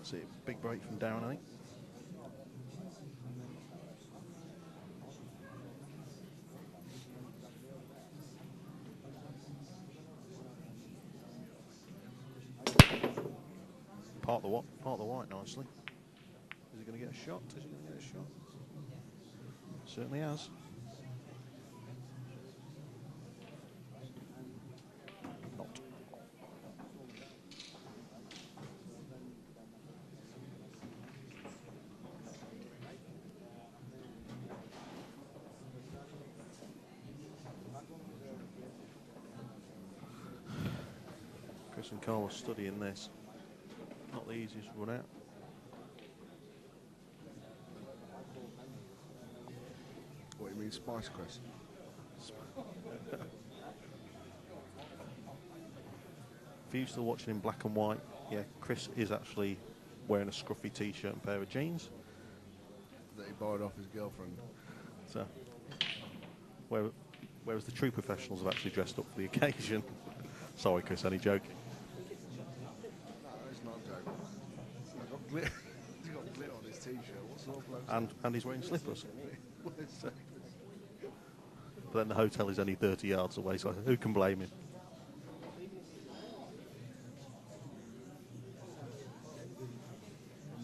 That's it. Big break from Darren, I think. Part the white nicely. Is he going to get a shot? Is he going to get a shot? Certainly has. Not. Chris and Karl are studying this. Not the easiest run out. What do you mean, Spice, Chris? If you're still watching in black and white, yeah, Chris is actually wearing a scruffy t-shirt and pair of jeans. That he borrowed off his girlfriend. So, whereas the true professionals have actually dressed up for the occasion. Sorry, Chris, only joking. No, it's not a joke. He's got glitter on his t-shirt. What sort of bloke? And he's wearing slippers. But then the hotel is only 30 yards away, so who can blame him?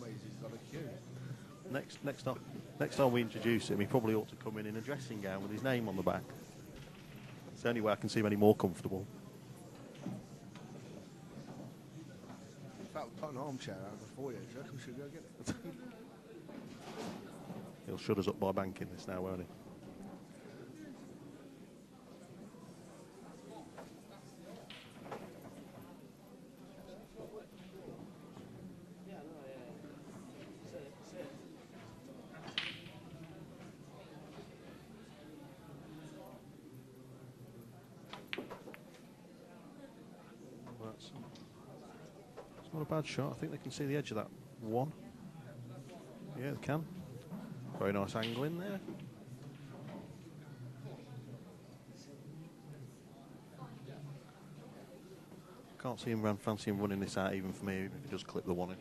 He's got a queue. Next time we introduce him, he probably ought to come in a dressing gown with his name on the back. It's the only way I can see him any more comfortable. In fact, we've got an armchair out in the foyer. Do you reckon we should go get it? He'll shut us up by banking this now, won't he? It's not a bad shot. I think they can see the edge of that one. Yeah, they can. Very nice angle in there. Can't see him fancy him running this out even for me, even if he does clip the one in.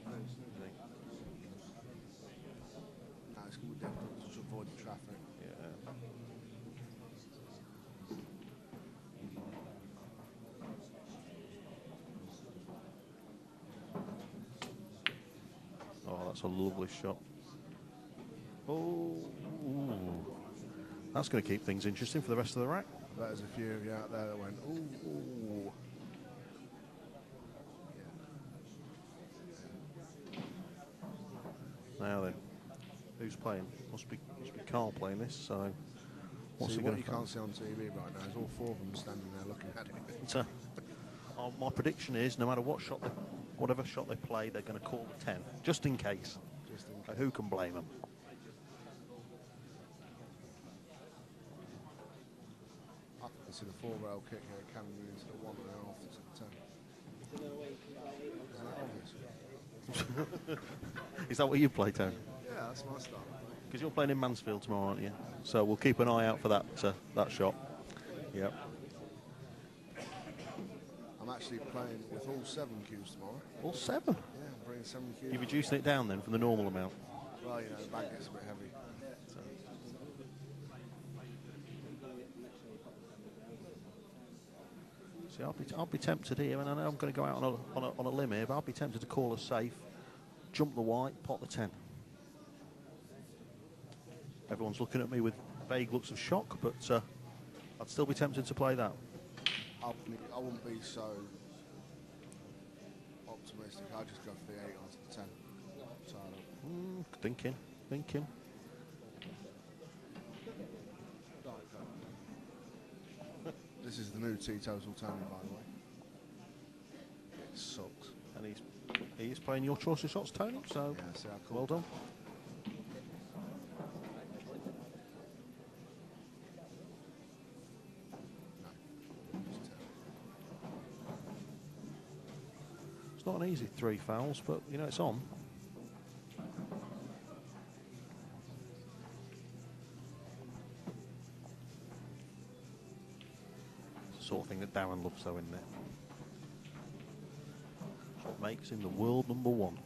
No, it's going to be difficult to avoid the traffic. Yeah. Oh, that's a lovely shot. Oh, ooh. That's going to keep things interesting for the rest of the rack. There's a few of you out there that went, ooh, ooh. Now then, who's playing? Must be Karl playing this. So, what's he What going you to? can't see on TV right now is all four of them standing there looking at it. So, my prediction is, no matter whatever shot they play, they're going to call the 10, just in case. Just in case. Who can blame them? I think it's a 4-rail kick here, can be into the 1.5 to the 10. Isn't that obvious? Is that what you play, Tony? Yeah, that's my style. Because you're playing in Mansfield tomorrow, aren't you? So we'll keep an eye out for that shot. Yep. I'm actually playing with all 7 cues tomorrow. All 7? Yeah, I'm bringing 7 cues. You're reducing it down then from the normal amount? Well, you know, the bag gets a bit heavy. So. See, I'll be tempted here, and I know I'm going to go out on a limb here, but I'll be tempted to call us safe, jump the white, pot the 10. Everyone's looking at me with vague looks of shock, but I'd still be tempted to play that. I wouldn't be so optimistic. I'd just go for the 8 onto the 10. Thinking. This is the new T-Total Tony, by the way. It sucks. And he's playing your choice of shots, Tony, so Yeah, see how cool. well done. No, just 10. It's not an easy 3 fouls, but, you know, it's on. Sort of thing that Darren loves, though, isn't it? It's what makes him the world #1.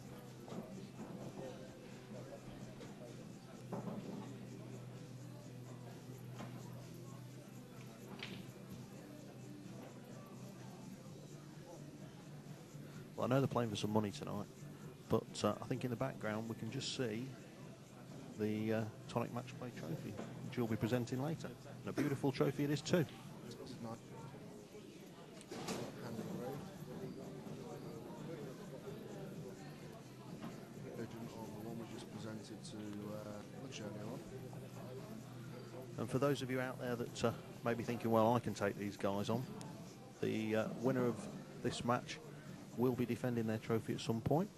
I know they're playing for some money tonight, but I think in the background we can just see the Tonic Match Play trophy, which you'll be presenting later. And a beautiful trophy it is too. It's nice. Hand engraved. Legend on the one we just presented to much earlier on. And for those of you out there that may be thinking, well, I can take these guys on, the winner of this match will be defending their trophy at some point.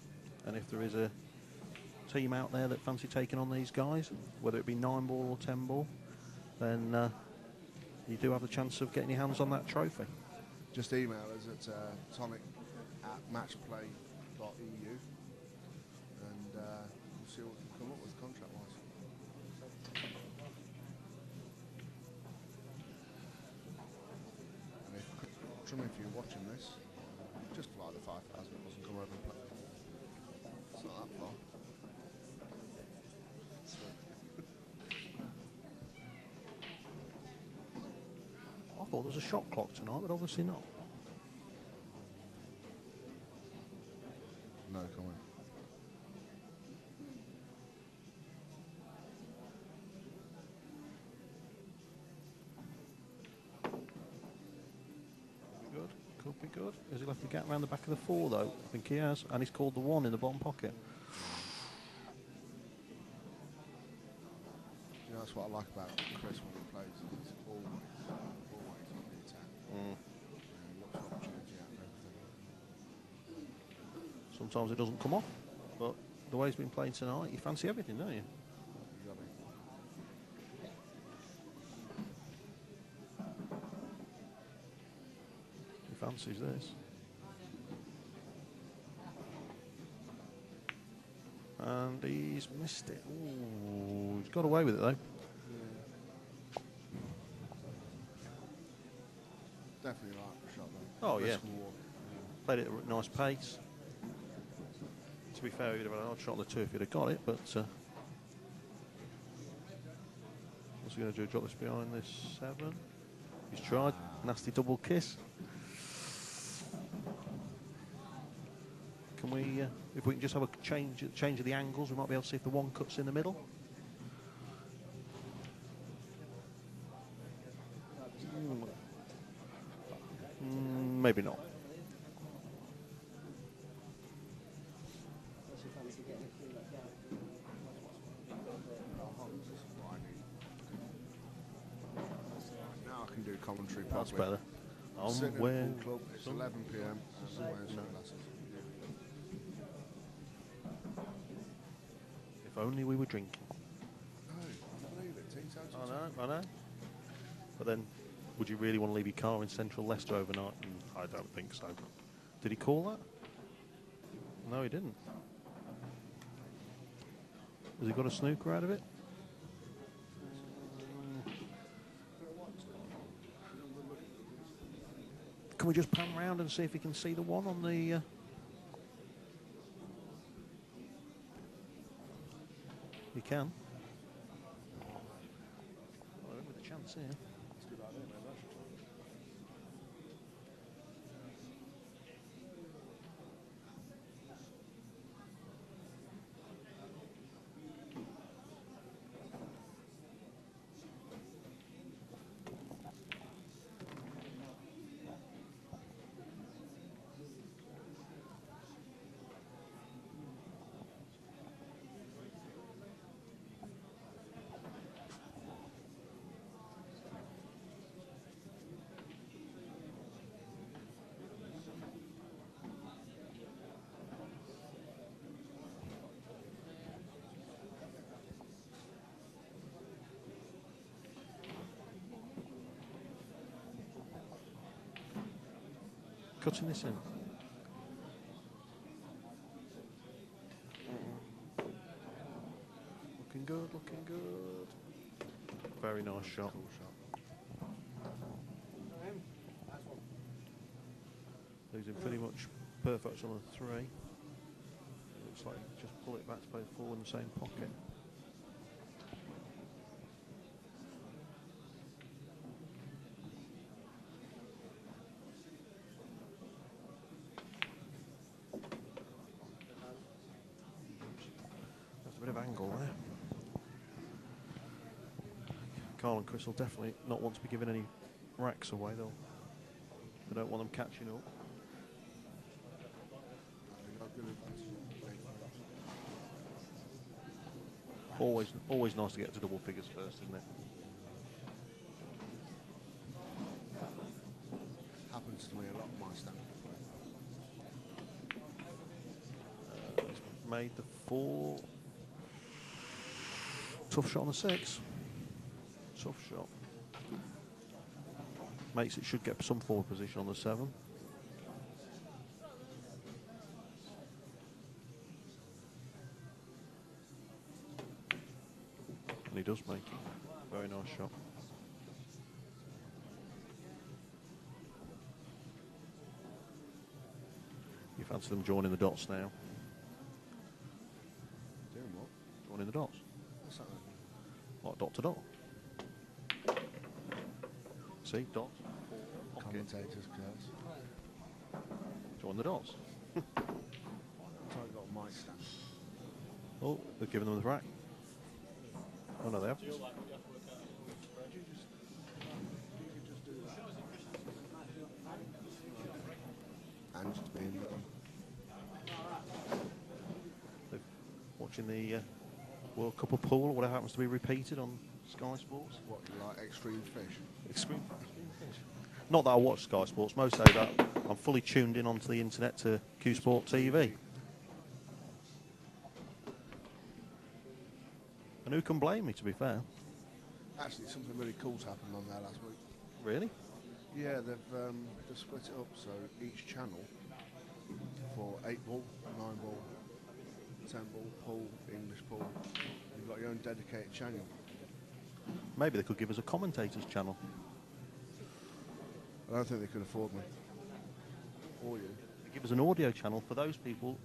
And if there is a team out there that fancy taking on these guys, whether it be 9-ball or 10-ball, then you do have the chance of getting your hands on that trophy. Just email us at tonic@matchplay.eu and we'll see what we can come up with contract-wise. And if you're watching this, just like the 5,000 doesn't come over and play. It's not that far. I thought there was a shot clock tonight, but obviously not. No comment. Good, could be good. Has he left the gap around the back of the 4 though? I think he has, and he's called the 1 in the bottom pocket. You know, that's what I like about Chris when he plays. He's always on the attack. And looks for opportunity out of everything. Sometimes it doesn't come off, but the way he's been playing tonight, you fancy everything, don't you? Exactly. He fancies this. And he's missed it. Ooh, he's got away with it though. Definitely like the shot though. Oh yeah. Risk reward. Played it at a nice pace. To be fair, he'd have had an odd shot on the 2 if he'd have got it, but what's he going to do? Drop this behind this 7? He's tried. Nasty double kiss. Can we, if we can just have a change of the angles, we might be able to see if the 1 cuts in the middle. Maybe not. Now I can do commentary That's properly. better. Sitting in Where the pool club, it's 11 p.m. and I'm wearing sunglasses. If only we were drinking. No, I believe it. Teen Times. I know. But then, would you really want to leave your car in central Leicester overnight? I don't think so. Did he call that? No, he didn't. Has he got a snooker out of it? Can we just pan round and see if we can see the 1 on the... You can. Well, with a chance here. Cutting this in. Looking good, looking good. Very nice shot. Cool shot. Losing pretty much perfect on a 3. Looks like just pull it back to play the 4 in the same pocket. bit of angle there. Karl and Chris will definitely not want to be giving any racks away. They don't want them catching up. Always nice to get to double figures first, isn't it? Happens to me a lot in my standard play. He's made the 4. Tough shot on the 6. Tough shot. Makes it should get some forward position on the 7. And he does make it. Very nice shot. You fancy them joining the dots now? Doing what? Joining the dots. What's that? Like dot to dot. See, dots. Commentators, curse. Join the dots. So I got my stand. Oh, they've given them the rack. Oh no, they haven't. And just being Watching the World Cup of Pool, or whatever happens to be repeated on Sky Sports. what, like extreme fish? Extreme fish. Not that I watch Sky Sports. Most days I'm fully tuned in onto the internet to Q Sport TV. And who can blame me, to be fair? Actually, something really cool's happened on there last week. Really? Yeah, they've split it up so each channel for 8 ball, 9 ball, 10 ball, pool, English pool, you've got your own dedicated channel. Maybe they could give us a commentators channel. I don't think they could afford me. Or you. They give us an audio channel for those people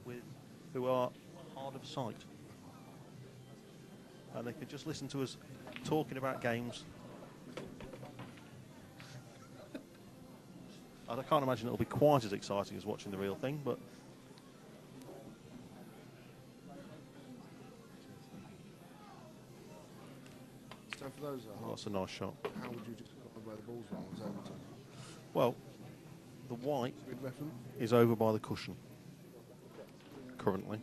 who are hard of sight. And they could just listen to us talking about games. I can't imagine it'll be quite as exciting as watching the real thing, but So for those that that's a nice shot. how would you describe where the ball's wrong? Was Overton? Well, the white Good reference. is over by the cushion currently.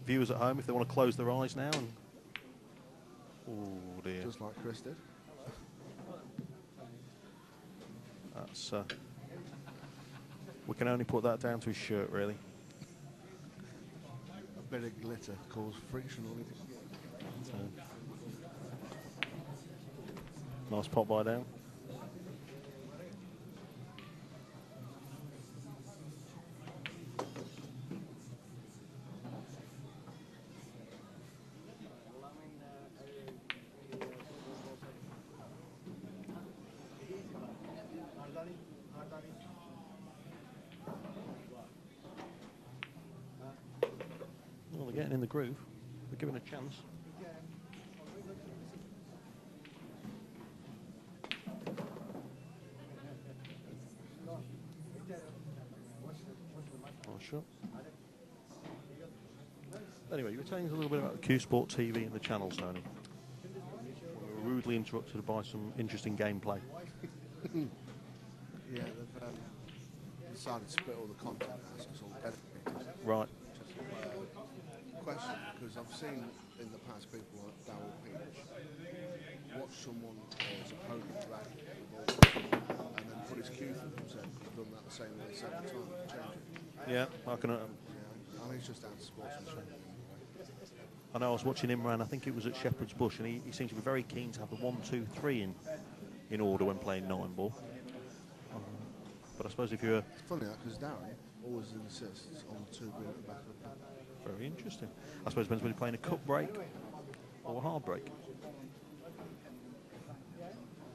Viewers at home, if they want to close their eyes now and oh dear, Just like Chris did. that's we can only put that down to his shirt, really. A bit of glitter caused friction on it. Nice pop by down. Well, they're getting in the groove. They're given a chance. Oh, sure. Anyway, you were telling us a little bit about the Q Sport TV and the channels, Tony. We were rudely interrupted by some interesting gameplay. Yeah, they've decided to split all the content now, so it's all dedicated. Right. Question, because I've seen in the past people like Darren Appleton watch someone or his opponent drag the ball and then put his cue through them, said he's done that the same way several times to change it. Yeah, I can. Yeah, I think it's just down to sportsmanship. I know I was watching Imran, I think it was at Shepherd's Bush, and he seemed to be very keen to have the 1, 2, 3 in order when playing 9 ball. But I suppose if you're... It's funny that because Darren always insists on 2 being at the back of the pack. Very interesting. I suppose it depends whether you're playing a cup break or a hard break.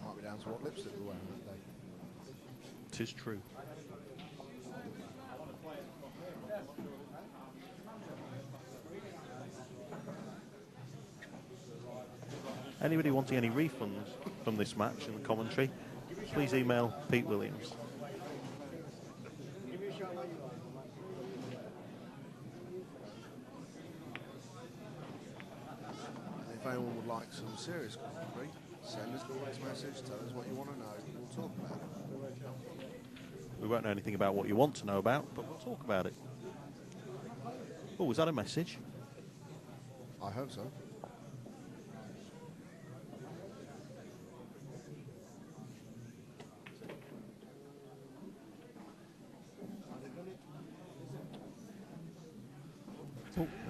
Might be down to what lipstick we're wearing that day. 'Tis true. Anybody wanting any refunds from this match in the commentary, please email Pete Williams. anyone would like some serious commentary, send us a text message, tell us what you want to know, we'll talk about it. We won't know anything about what you want to know about, but we'll talk about it. Oh, was that a message? I hope so.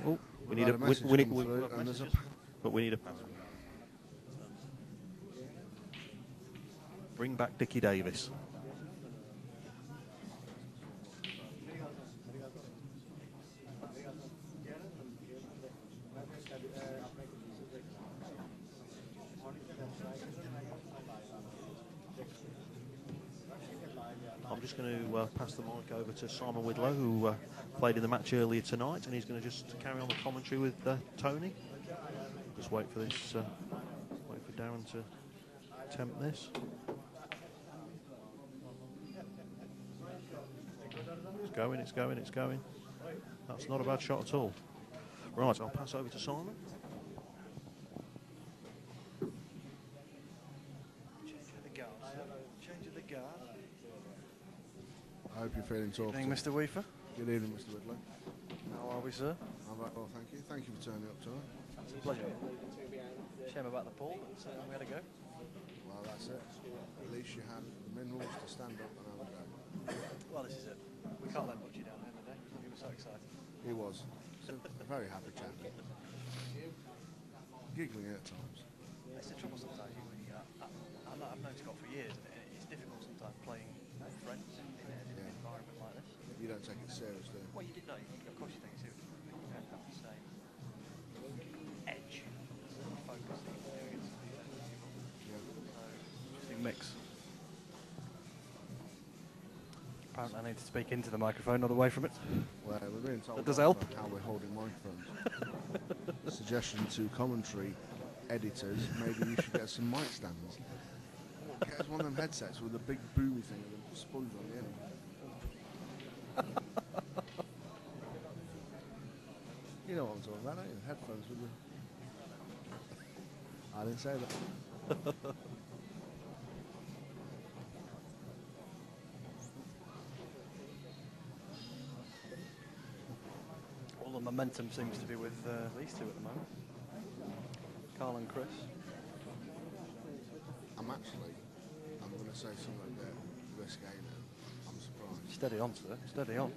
Oh, we need a message we need come through, and there's a but we need a pass. Bring back Dickie Davis. I'm just going to pass the mic over to Simon Widlow, who played in the match earlier tonight, and he's going to just carry on the commentary with Tony. Just wait for this. Wait for Darren to attempt this. It's going. It's going. It's going. That's not a bad shot at all. Right, I'll pass over to Simon. I hope you're feeling talkative. Good evening, Mr. Weaver. Good evening, Mr. Whitlow. How are we, sir? I'm right, well, thank you. Thank you for turning up tonight. It's a pleasure. Shame about the pool, but we had a go. Well, that's it. At least you had the minerals to stand up and have a go. Well, this is it. We can't let Butchie down the end of the day. He was so excited. He was. A very happy chap. Giggling at times. It's the trouble sometimes. I've known Scott for years, and it's difficult sometimes playing with friends in an environment like this. You don't take it seriously. Well, you did know. Of course you take it seriously. You don't have the same edge, focus that you do against the people. Yeah. Interesting mix. Apparently I need to speak into the microphone, not away from it. Well, we're being told That does help. how we're holding microphones. Suggestion to commentary editors, maybe you should get some mic stands. Get us one of them headsets with a big boomy thing with a sponge on the end. You know what I'm talking about, don't you? Headphones with the... I didn't say that. All the momentum seems to be with these two at the moment. Karl and Chris. I'm going to say something a bit risque now. I'm surprised. Steady on, sir. Steady on.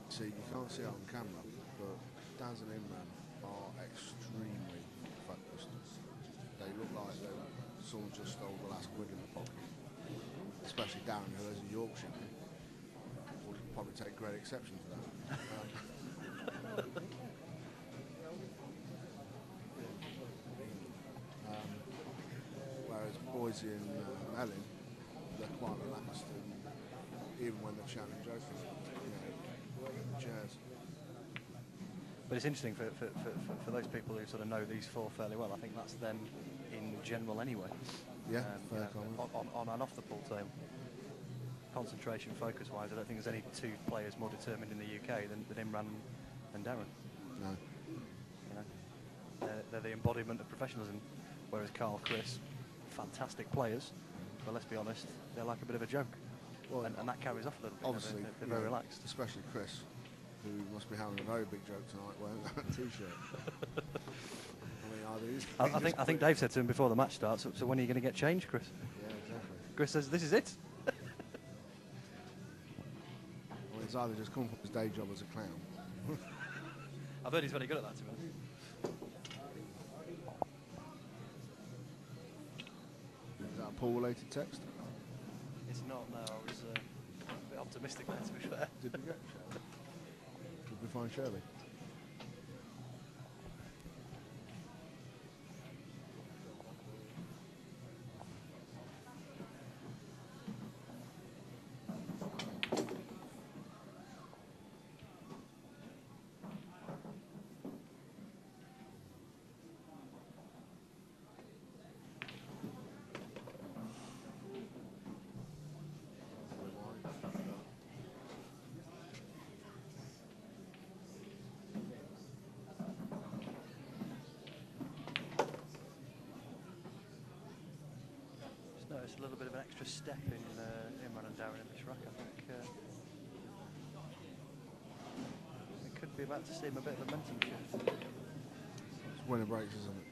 See, you can't see it on camera, but Daz and Imran are extremely focused. They look like someone just stole the last quid in the pocket. Especially Darren, who is a Yorkshire, would probably take great exception to that. Whereas boys in Melling, they're quite relaxed, and even when they're chatting and joking, chairs. But it's interesting for those people who sort of know these four fairly well. I think that's them in general anyway. Yeah, fair comment. On and off the pool table. Concentration, focus-wise, I don't think there's any two players more determined in the UK than Imran and Darren. No. You know, they're the embodiment of professionalism, whereas Karl, Chris, fantastic players, but let's be honest, they're like a bit of a joke. Well, and that carries off a little bit. Obviously, they're very relaxed. Especially Chris, who must be having a very big joke tonight wearing that T-shirt. I think Dave said to him before the match starts, so when are you going to get changed, Chris? Yeah, exactly. Chris says, this is it. Well, he's either just come from his day job as a clown. I've heard he's very good at that, to be honest. Is that a pool-related text? It's not, no. I was a bit optimistic there, to be fair. Did we get Shirley? Did we find Shirley? a little bit of an extra step in Imran and Darren in this rack. I think we could be about to see him a bit of a momentum shift. It's winner breaks, isn't it?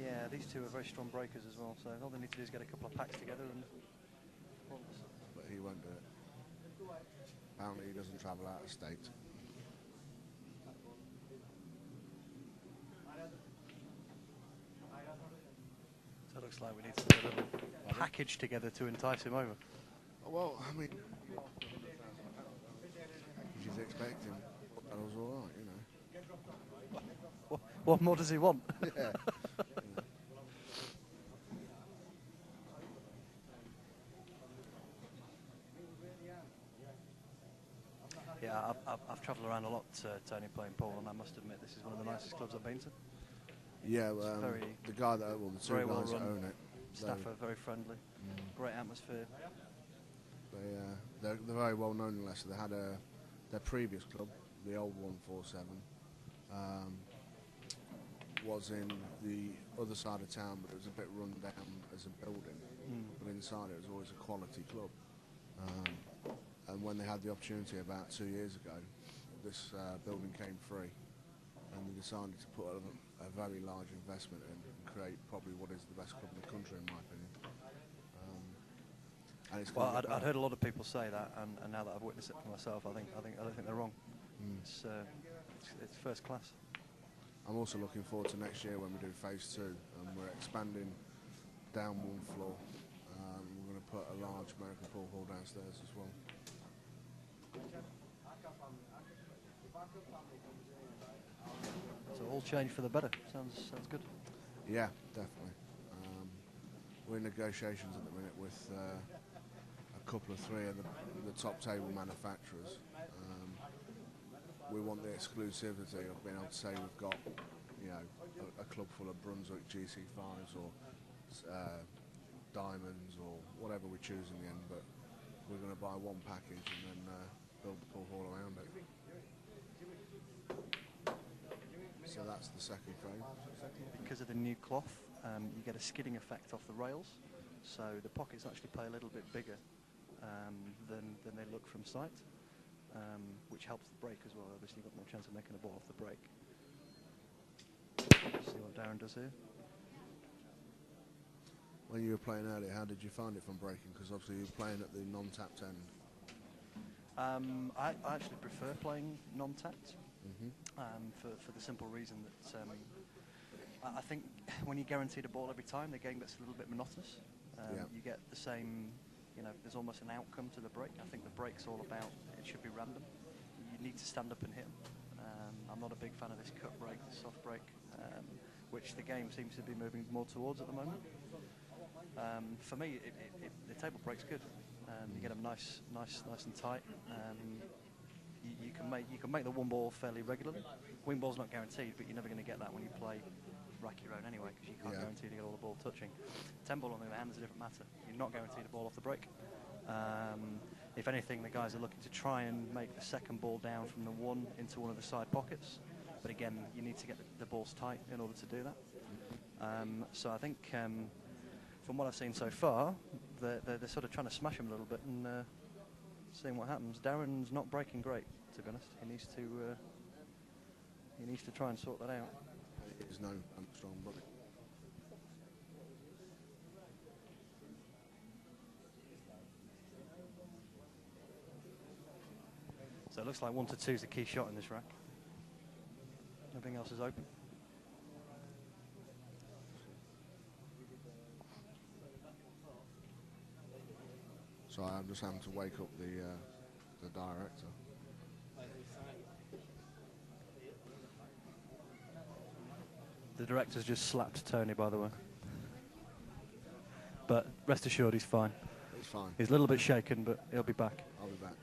Yeah, these two are very strong breakers as well, so all they need to do is get a couple of packs together and... But he won't do it. Apparently he doesn't travel out of state. So it looks like we need to put a little package together to entice him over. Well, I mean, she's expecting. That was all right, you know. What more does he want? Yeah. Yeah, I've travelled around a lot, Tony, playing pool, and I must admit this is one of the nicest clubs I've been to. Yeah, the guy that, well, the two very guys well that run. own it. Staff are very friendly, great atmosphere. They're very well known in Leicester. They had their previous club, the old 147, was in the other side of town, but it was a bit run down as a building. But inside it was always a quality club. And when they had the opportunity about 2 years ago, this building came free, and they decided to put a very large investment in and create probably what is the best club in the country, in my opinion. And it's Well, I'd heard a lot of people say that, and now that I've witnessed it for myself, I don't think they're wrong. It's first class. I'm also looking forward to next year when we do phase 2, and we're expanding down one floor. We're going to put a large American pool hall downstairs as well. So all change for the better. Sounds good. Yeah, definitely. We're in negotiations at the minute with a couple of three of the top table manufacturers. We want the exclusivity of being able to say we've got, you know, a club full of Brunswick GC5s or diamonds or whatever we choose in the end, but we're going to buy one package and then build the pool hall around it. So that's the second frame. Because of the new cloth, you get a skidding effect off the rails, so the pockets actually play a little bit bigger than they look from sight, which helps the break as well. Obviously you've got more chance of making a ball off the break. See what Darren does here. When you were playing earlier, how did you find it from breaking? Because obviously you're playing at the non-tapped end. I actually prefer playing non-tapped for the simple reason that I think when you guarantee the ball every time, the game gets a little bit monotonous. You get the same, you know, there's almost an outcome to the break. I think the break's all about, it should be random. You need to stand up and hit. I'm not a big fan of this cut break, soft break, which the game seems to be moving more towards at the moment. For me, the table break's good. You get them nice and tight. You can make the one ball fairly regularly. Wing ball's not guaranteed, but you're never going to get that when you play rack your own anyway, because you can't guarantee to get all the ball touching. 10 ball on the other hand is a different matter. You're not guaranteed a ball off the break. If anything, the guys are looking to try and make the second ball down from the one into one of the side pockets. But again, you need to get the balls tight in order to do that. So I think from what I've seen so far, they're sort of trying to smash him a little bit and seeing what happens. Darren's not breaking great, to be honest. He needs to try and sort that out. He's no strong body. So it looks like 1 to 2 is the key shot in this rack. Everything else is open. So I'm just having to wake up the director. The director's just slapped Tony, by the way. But rest assured, he's fine. It's fine. He's a little bit shaken, but he'll be back. I'll be back.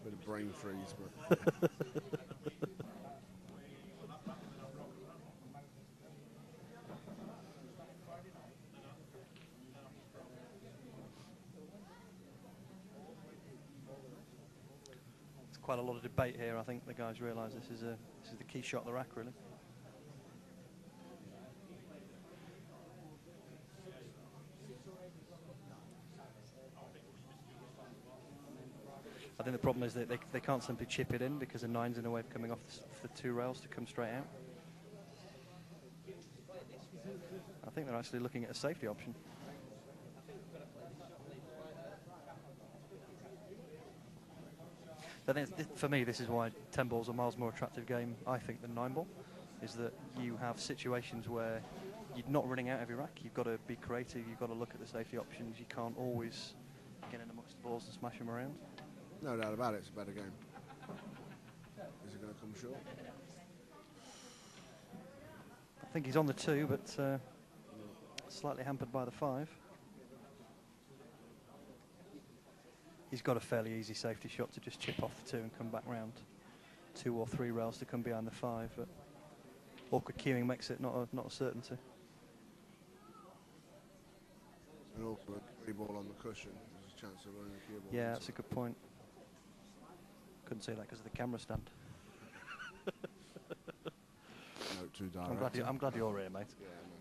Bit of brain freeze, but... It's quite a lot of debate here. I think the guys realise this is the key shot of the rack, really. think the problem is that they can't simply chip it in because the 9's in a way of coming off the 2 rails to come straight out. I think they're actually looking at a safety option. But for me, this is why 10 ball's a miles more attractive game, I think, than 9 ball, is that you have situations where you're not running out every rack. You've got to be creative. You've got to look at the safety options. You can't always get in amongst the balls and smash them around. No doubt about it, it's a better game. Is it going to come short? I think he's on the 2, but slightly hampered by the 5. He's got a fairly easy safety shot to just chip off the 2 and come back round 2 or 3 rails to come behind the 5, but awkward queuing makes it not a certainty. An awkward 3 ball on the cushion. There's a chance of running a cue ball. Yeah, that's a good point. Couldn't say that because of the camera stand. Note to director. I'm glad you're here, mate. Yeah, no.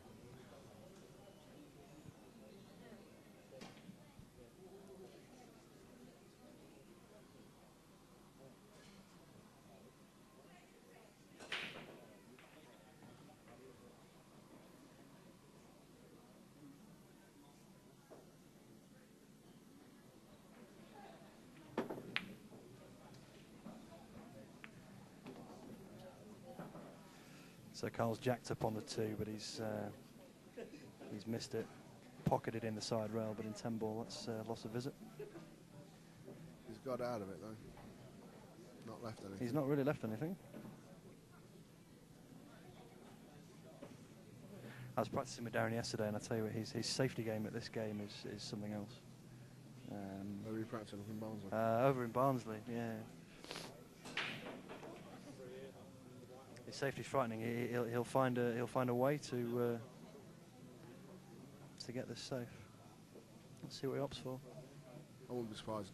So Karl's jacked up on the 2, but he's missed it. Pocketed in the side rail, but in 10 ball, that's loss of visit. He's got out of it, though. Not left anything. He's not really left anything. I was practicing with Darren yesterday, and I tell you what, his safety game at this game is something else. Where are you practicing up in Barnsley? Over in Barnsley, yeah. His safety's frightening. He'll find a way to get this safe. Let's see what he opts for. I wouldn't be surprised.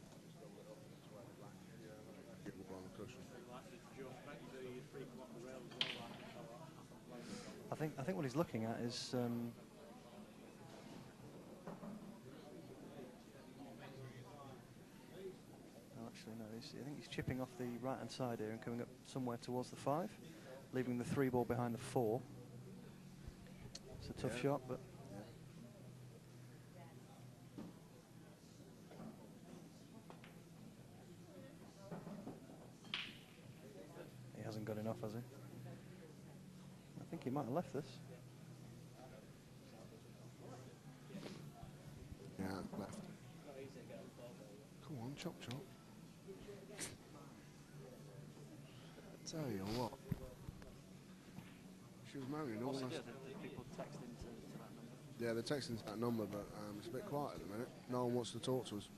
On the cushion. I think what he's looking at is actually no. I think he's chipping off the right hand side here and coming up somewhere towards the 5, leaving the 3 ball behind the 4. It's a tough shot, but. He hasn't got enough, has he? I think he might have left this. Yeah, left. Come on, chop chop. Tell you what. She was marrying all this. People texting to that number. Yeah, they're texting to that number, but it's a bit quiet at the minute. No one wants to talk to us.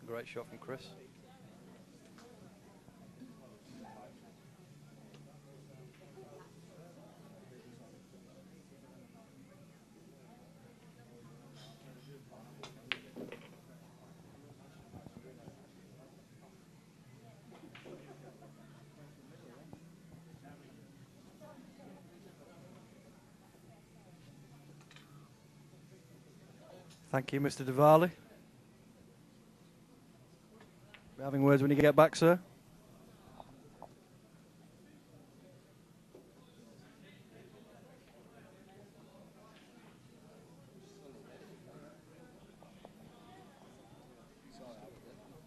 Great shot from Chris. Thank you, Mr. Diwali. We're having words when you get back, sir.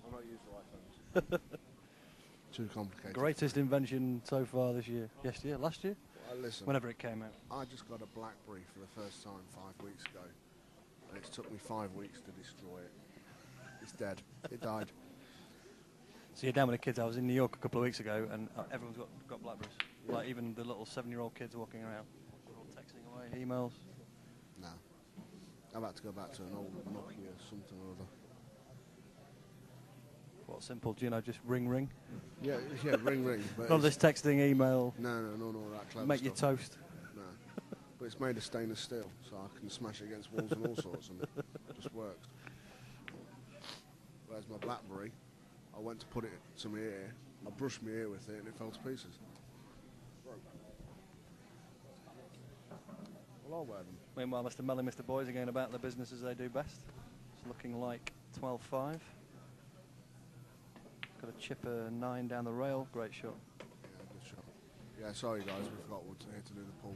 I'm not used to iPhones. Too complicated. Greatest invention so far this year. Last year? Listen, Whenever it came out. I just got a BlackBerry for the first time 5 weeks ago, and it's took me 5 weeks to destroy it. It's dead. It died. So you're down with the kids. I was in New York a couple of weeks ago, and everyone's got Blackberries. Yeah. Like even the little 7-year-old kids walking around. They're all texting emails? No. I've had to go back to an old Nokia something or other. What, simple, just ring? Yeah, ring. But None of this texting, email, no, all that clever make your stuff. toast. No. But it's made of stainless steel, so I can smash it against walls and all sorts, and it just works. Whereas my BlackBerry, I went to put it to my ear, I brushed my ear with it, and it fell to pieces. Broke. Well, I'll wear them. Meanwhile, Mr. Melling, Mr. Boys are going about their business as they do best. It's looking like 12-5. Got a chipper 9 down the rail. Great shot. Yeah, good shot. Yeah, sorry guys, we forgot what to here to do the pull.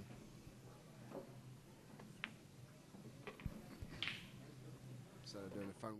Instead of doing a phone